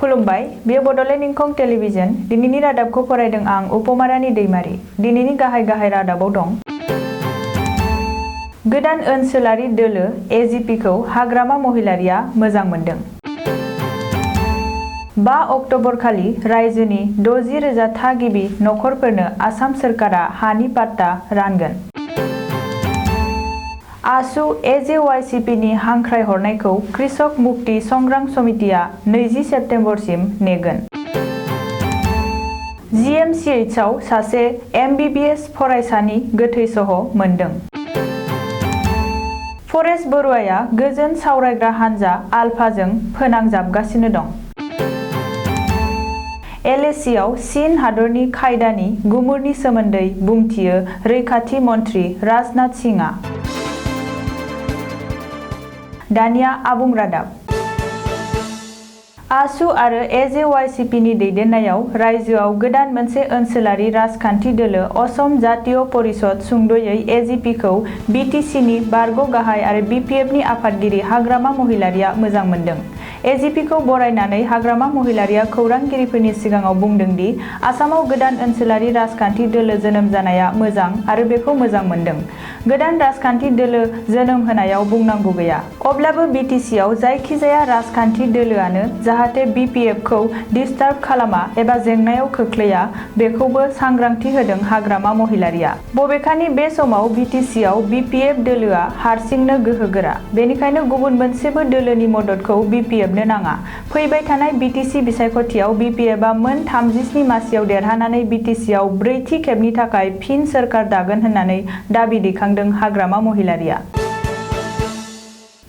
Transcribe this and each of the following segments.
खुलुमबाय बेयो बड'लेण्ड इंखं टेलिभिजन दिनैनि रादाबखौ फरायदों आं उपमारानि दैमारि। दिनैनि गाहाय रादाबाव दं। गोदान ओनसोलारि दोलो एजिपिखौ हाग्रामा महिलारिया मोजां मोनदों। 5 अक्ट'बर खालि रायजोनि 60,000 थागिबि नखरफोरनो आसाम सोरखारा हानि पाट्टा रानगोन। आसु एजेवाइसिपिनि हांख्रायहरनायखौ कृषक मुक्ति संग्राम समितिया 20 सेप्तेम्बरसिम नेगोन। जिएमसिएचआव सासे एमबिबिएस फरायसानि गोथै सह मोनदों। फरेस्ट बरुवाया गोजोन सावरायग्रा हानजा आलफाजों फोनांजाबगासिनो दं। एलएसीआव चीन हादरनि खायदानि गुमुरनि सोमोन्दै बुंथियो रैखाथि मन्थ्रि राजनाथ सिंहआ। दानिया आबुं रादाब। आसु आरो एजेवाइसिपिनि दैदेननायाव रायजोआव गोदान मोनसे ओनसोलारि राजखान्थि दोलो असम जातीय परिषद सुंद'यै एजिपिखौ बिटिसिनि बारग' गाहाय आरो बिपिएफनि आफादगिरि हाग्रामा महिलारिया मोजां मोनदों। एजिपिखौ बरायनानै हाग्रामा महिलारिया खौरांगिरिफोरनि सिगाङाव बुंदों दि आसामाव गोदान ओनसोलारि राजखान्थि दोलो जोनोम जानाया मोजां आरो बेखौ मोजां मोनदों। गोदान राजखान्थि दोलो जोनोम होनायाव बुंनांगौ गैया। अब्लाबो बिटिसिआव जायखिजाया राजखान्थि दोलोआनो जाहाथे बिपिएफखौ डिस्टार्ब खालामा एबा जेंनायाव खोख्लैया बेखौबो सांग्रांथि होदों हाग्रामा महिलारिया। बबेखानि बे समाव बिटिसिआव बिपिएफ दोलोआ हारसिंनो गोहोगोरा। बेनिखायनो गुबुन मोनसेबो दोलोनि मददखौ बिपिएफनो नाङा। फैबाय थानाय बिटिसि बिसायख'थियाव बिपिएफआ मोन 37 मासियाव देरहानानै बिटिसिआव ब्रैथि खेबनि थाखाय फिन सोरखार दागोन होननानै दाबि दैखांदों हाग्रामा महिलारिया।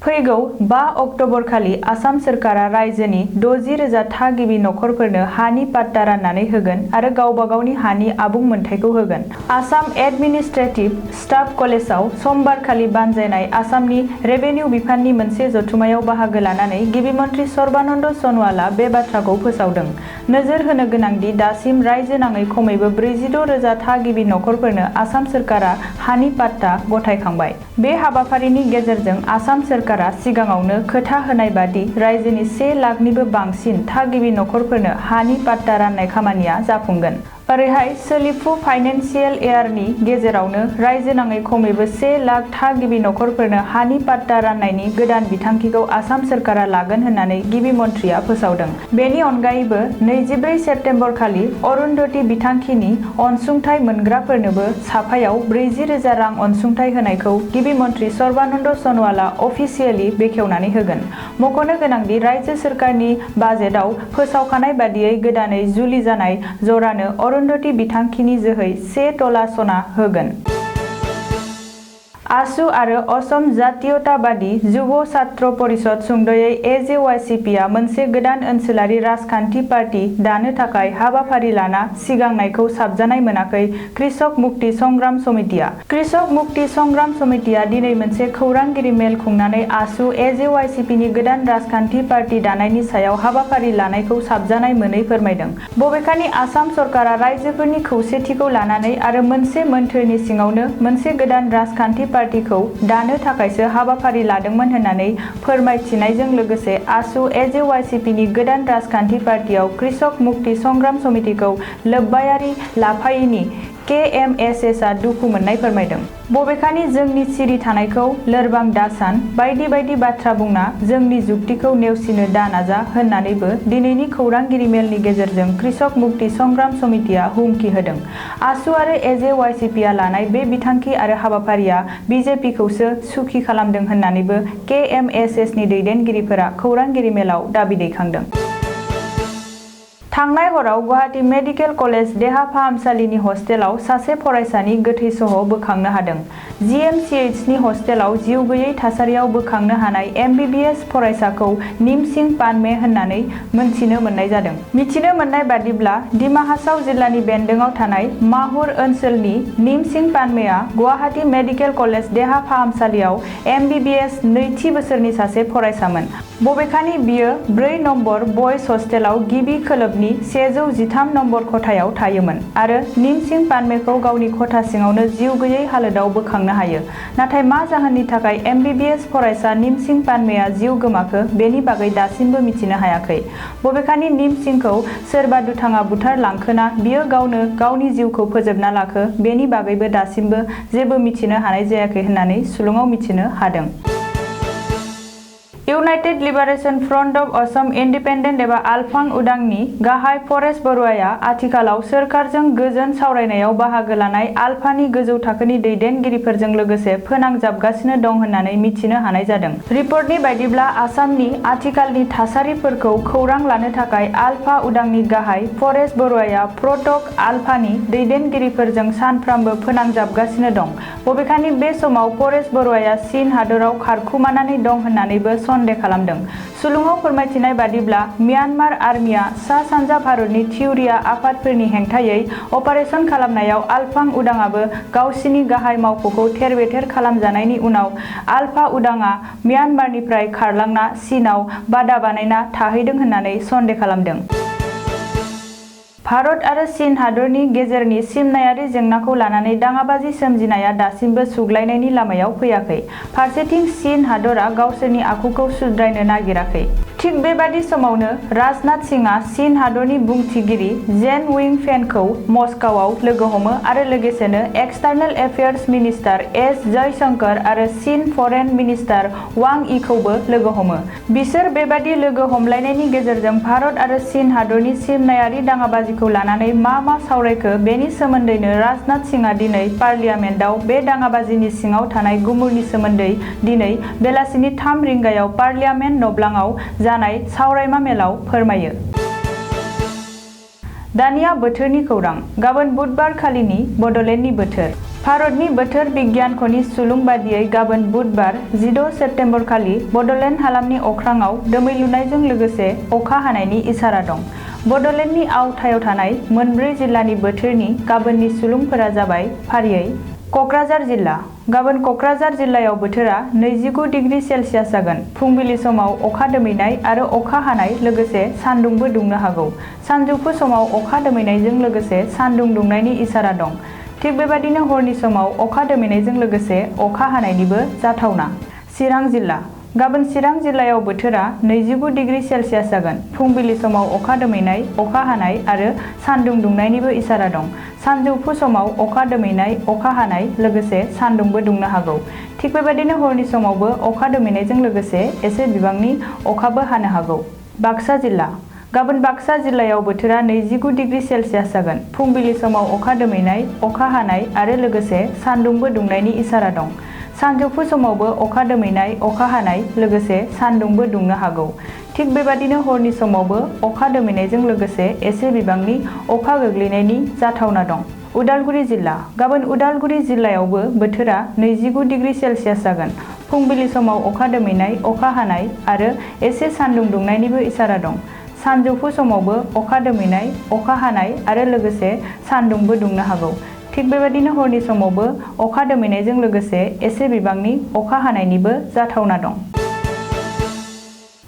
फैगौ 5 अक्ट'बर खालि आसाम सोरखारा रायजोनि 60,000 थागिबि नखरफोरनो हानि पाट्टा राननानै होगोन आरो गावबा गावनि हानि आबुं मोनथायखौ होगोन। आसाम एडमिनिस्ट्रेटिभ स्टाफ कलेजाव समबारखालि बानजायनाय आसामनि रेभिनिउ बिफाननि मोनसे जथुमायाव बाहागो लानानै गिबि मन्थ्रि सर्बानन्द सन'वालआ बे बाथ्राखौ फोसावदों। नोजोर होनो गोनांदि दासिम रायजो नाङै खमैबो 46,000 थागिबि नखरफोरनो आसाम सोरखारा हानि पाट्टा गथायखांबाय। बे हाबाफारिनि गेजेरजों आसाम सोरखारा सिगाङावनो खोथा होनाय बादि रायजोनि 1 लाखनिबो बांसिन थागिबि नखरफोरनो हानि पाट्टा राननाय खामानिया जाफुंगोन। ओरैहाय सोलिफु फाइनेन्सियेल इयारनि गेजेरावनो रायजो नाङै खमैबो 1 लाख थागिबि नखरफोरनो हानि पाट्टा राननायनि गोदान बिथांखिखौ आसाम सोरखारा लागोन होननानै गिबि मन्थ्रिया फोसावदों। बेनि अनगायैबो 24 सेप्तेम्बर खालि अरुन्धति बिथांखिनि अनसुंथाइ मोनग्राफोरनोबो साफायाव 40,000 रां अनसुंथाइ होनायखौ गिबि मन्थ्रि सर्बानन्द सन'वालआ अफिसियेलि बेखेवनानै होगोन। मख'नो गोनांदि रायजो सोरखारनि बाजेटआव फोसावखानाय बादियै गोदानै जुलि जानाय जरानो अरुन्धति बिथांखिनि जोहै 1 तला सना होगोन। आसु आरो असम जातीयताबादी युव छात्र परिषद सुंद'यै एजेवाइसिपिआ मोनसे गोदान ओनसोलारि राजखान्थि पार्टी दानो थाखाय हाबाफारि लाना सिगांनायखौ साबजानाय मोनाखै कृषक मुक्ति संग्राम समितिया। कृषक मुक्ति संग्राम समितिया दिनै मोनसे खौरांगिरि मेल खुंनानै आसु एजेवाइसिपिनि गोदान राजखान्थि पार्टी दानायनि सायाव हाबाफारि लानायखौ साबजानाय मोनै फोरमायदों। बबेखानि आसाम सरकारा रायजोफोरनि खौसेथिखौ लानानै आरो मोनसे मोन्थोरनि सिङावनो मोनसे गोदान राजखान्थि पार्टीखौ दानो थाखायसो हाबाफारि लादोंमोन होननानै फोरमायथिनायजों लोगोसे आसु एजेवाइसिपिनि गोदान राजखान्थि पार्टीआव कृषक मुक्ति संग्राम समितिखौ लोब्बायारि लाफायैनि केएमएसएसआ दुखु मोननाय फोरमायदों। बबेखानि जोंनि सिरि थानायखौ लोरबां दासान बायदि बायदि बाथ्रा बुंना जोंनि जुक्तिखौ नेवसिनो दा नाजा होननानैबो दिनैनि खौरांगिरि मेलनि गेजेरजों कृषक मुक्ति संग्राम समितिया हुमखि होदों। आसु आरो एजेवाइसिपिआ लानाय बे बिथांखि आरो हाबाफारिया बिजेपिखौसो सुखि खालामदों होननानैबो केएमएसएसनि दैदेनगिरिफोरा खौरांगिरि मेलाव दाबि दैखांदों। थांनाय हराव गुवाहाटी मेडिकेल कलेज देहा फाहामसालिनि हस्टेलाव सासे फरायसानि गोथै सह बोखांनो हादों। जिएमसिएचनि हस्टेलाव जिउ गैयै थासारियाव बोखांनो हानाय एमबिबिएस फरायसाखौ निमसिं पानमे होननानै मोनथिनो मोननाय जादों। मिथिनो मोननाय बादिब्ला दिमा हासाव जिल्लानि बेन्दोंआव थानाय माहुर ओनसोलनि निमसिं पानमेआ गुवाहाटी मेडिकेल कलेज देहा फाहामसालियाव एमबिबिएस नैथि बोसोरनि सासे फरायसामोन। बबेखानि बियो 4 नम्बर बयज हस्टेलाव गिबि खोलोबनि फ्ल'रनि 113 नम्बर खथायाव थायोमोन आरो निमसिं पानमेखौ गावनि खथा सिङावनो जिउ गैयै हालोदाव बोखांनो हायो। नाथाय मा जाहोननि थाखाय MBBS फरायसा निमसिं पानमेया जिउ गोमाखो बेनि बागै दासिमबो मिथिनो हायाखै। बबेखानि निमसिंखौ सोरबा दुथाङा बुथारलांखोना बियो गावनो गावनि जिउखौ फोजोबना लाखो बेनि बागैबो दासिमबो जेबो मिथिनो हानाय जायाखै होननानै सुलुङाव मिथिनो हादों। United liberation front of Assam independent एबा आलफां उदांनि गाहाय परेश बरुवाया आथिखालाव सोरखारजों गोजोन सावरायनायाव बाहागो लानाय आलफानि गोजौ थाखोनि दैदेनगिरिफोरजों लोगोसे फोनांजाबगासिनो दं होननानै मिथिनो हानाय जादों। रिपर्टनि बायदिब्ला आसामनि आथिखालनि थासारिफोरखौ खौरां लानो थाखाय आलफा उदांनि गाहाय परेश बरुवाया प्रटक आलफानि दैदेनगिरिफोरजों सानफ्रामबो फोनांजाबगासिनो दं। बबेखानि बे समाव परेश बरुवाया चीन हादराव खारखुमानानै दं होननानैबो सन्देह खालामदों। सुलुङाव फोरमायथिनाय बादिब्ला म्यानमार आर्मिया सा-सानजा भारतनि थिउरिया आफादफोरनि हेंथायै अपारेसन खालामनायाव आलफां उदांआबो गावसिनि गाहाय मावख'खौ थेर-बेथेर खालामजानायनि उनाव आलफा उदांआ म्यानमारनिफ्राय खारलांना चीनआव बादा बानायना थाहैदों होननानै सन्देह खालामदों। भारत आरो चीन हादरनि गेजेरनि सिमनायारि जेंनाखौ लानानै दाङाबाजि सोमजिनाया दासिमबो सुग्लायनायनि लामायाव फैयाखै। फारसेथिं चीन हादरा गावसोरनि आखुखौ सुद्रायनो नागिराखै। थिग बेबादि समावनो राजनाथ सिंहआ चीन हादरनि बुंथिगिरि जेन विंफेनखौ मस्क'आव लोगो हमो आरो लोगोसेनो एक्सटार्नेल एफेयार्स मिनिस्टार एस जयशंकर आरो चीन फरेन मिनिस्टार वां यीखौबो लोगो हमो। बिसोर बेबादि लोगो हमलायनायनि गेजेरजों भारत आरो चीन हादरनि सिमनायारि दाङाबाजिखौ लानानै मा सावरायखो बेनि सोमोन्दैनो राजनाथ सिंहआ दिनै पार्लियामेन्टआव बे दाङाबाजिनि सिङाव थानाय गुमुरनि सोमोन्दै दिनै बेलासिनि 3 रिंगायाव पार्लियामेन्ट नब्लाङाव जानाय सावरायमा मेलाव फोरमायो। दानिया बोथोरनि खौरां। गाबोन बुधबार खालिनि बड'लेण्डनि बोथोर। भारतनि बोथोर बिगियानख'नि सुलुं बादियै गाबोन बुधबार 16 सेप्तेम्बर खालि बड'लेण्ड हालामनि अख्राङाव दोमैलुनायजों लोगोसे अखा हानायनि इसारा दं। बड'लेण्डनि आवथायाव थानाय मोनब्रै जिल्लानि बोथोरनि गाबोननि सुलुंफोरा जाबाय फारियै क'क्राझार जिल्ला। गाबोन क'क्राझार जिल्लायाव बोथोरा 29 डिग्री सेल्सियास जागोन। फुंबिलि समाव अखा दोमैनाय आरो अखा हानाय लोगोसे सान्दुंबो दुंनो हागौ। सानजौफु समाव अखा दोमैनायजों लोगोसे सान्दुं दुंनायनि इसारा दं। थिग बेबादिनो हरनि समाव अखा दोमैनायजों लोगोसे अखा हानायनिबो जाथावना। चिरां जिल्ला। गाबोन चिरां जिल्लायाव बोथोरा 29 डिग्री सेल्सियास जागोन। फुंबिलि समाव अखा दोमैनाय, अखा हानाय आरो सान्दुं दुंनायनिबो इसारा दं। सानजौफु समाव अखा दोमैनाय, अखा हानाय लोगोसे सान्दुंबो दुंनो हागौ। थिग बेबादिनो हरनि समावबो अखा दोमैनायजों लोगोसे एसे बिबांनि अखाबो हानो हागौ। बाक्सा जिल्ला। गाबोन बाक्सा जिल्लायाव बोथोरा 29 डिग्री सेल्सियास जागोन। फुंबिलि समाव अखा दोमैनाय, अखा हानाय आरो लोगोसे सान्दुंबो दुंनायनि इसारा दं। सानजौफु समावबो अखा दोमैनाय, अखा हानाय लोगोसे सान्दुंबो दुंनो हागौ। थिग बेबादिनो हरनि समावबो अखा दोमैनायजों लोगोसे एसे बिबांनि अखा गोग्लैनायनि जाथावना दं। उदालगुरि जिल्ला। गाबोन उदालगुरि जिल्लायावबो बोथोरा 29 डिग्री सेल्सियास जागोन। फुंबिलि समाव अखा दोमैनाय, अखा हानाय आरो एसे सान्दुं दुंनायनिबो इसारा दं। सानजौफु समावबो अखा दोमैनाय, अखा हानाय आरो लोगोसे सान्दुंबो दुंनो हागौ। थिग बेबादिनो हरनि समावबो अखा दोमैनायजों लोगोसे एसे बिबांनि अखा हानायनिबो जाथावना दं।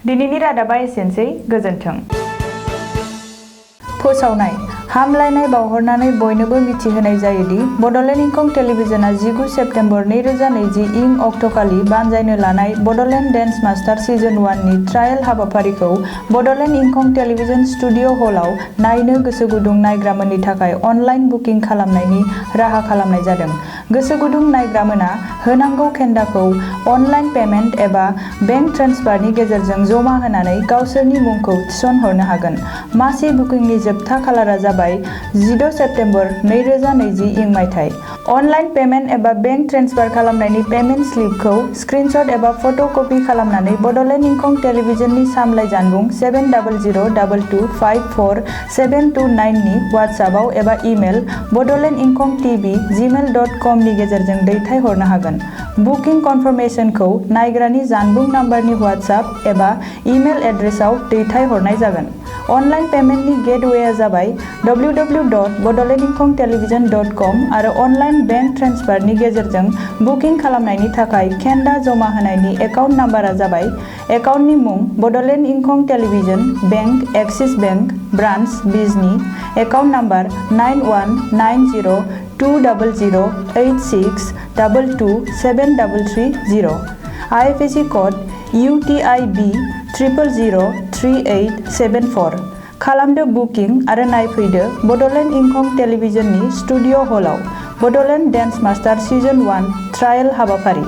दिनैनि रादाबा एसेनोसै। गोजोन्थों। फोसावनाय। हामलायनाय बावहरनानै बयनोबो मिथिहोनाय जायोदि बड'लेण्ड इंखं टेलिभिजनआ 19 सेप्तेम्बर 2020 इं अक्ट'खालि बानजायनो लानाय बड'लेण्ड डेन्स मास्टार सिजन 1 नि ट्रायेल हाबाफारिखौ बड'लेण्ड इंखं टेलिभिजन स्टुडिअ हलआव नायनो गोसो गुदुं नायग्रामोननि थाखाय अनलाइन बुकिं खालामनायनि राहा खालामनाय जादों। गोसो गुदुं नायग्रामोना होनांगौ खेन्दाखौ अनलाइन पेमेन्ट एबा बेंक ट्रेन्सफारनि गेजेरजों जमा होनानै गावसोरनि मुंखौ थिसनहरनो हागोन। मासि बुकिंनि जोबथा खालारा जाबाय 16 सेप्तेम्बर 2020 इं मायथाइ। अनलाइन पेमेन्ट एबा बेंक ट्रेन्सफार खालामनायनि पेमेन्ट स्लिपखौ स्क्रिनशट एबा फट' कपि खालामनानै बड'लेण्ड इंखं टेलिभिजननि सामलाय जानबुं 7002254729 नि वाट्सएपआव एबा इमेल bodolendinkongtv@gmail.com नि गेजेरजों दैथायहरनो हागोन। बुकिं कनफार्मेशनखौ नायग्रानि जानबुं नाम्बारनि वाट्सएप एबा इमेल एड्रेसआव दैथायहरनाय जागोन। अनलाइन पेमेन्टनि गेटवेआ जाबाय www.bodolendinkongtelevision.com आरो अनलाइन बेंक ट्रेन्सफारनि गेजेरजों बुकिं खालामनायनि थाखाय खेन्दा जमा होनायनि एकाउन्ट नाम्बारा जाबाय एकाउन्टनि मुं Bodoland Inkhong television bank Axis bank branch बिजनि account number 91900862273330 IFSC code UTIB 0003874 खालामदो बुकिं आरो नायफैदो बड'लेण्ड इंखं टेलिभिजननि स्टुडिअ' हलाव Bodoland dance master season 1 trial हाबाफारि।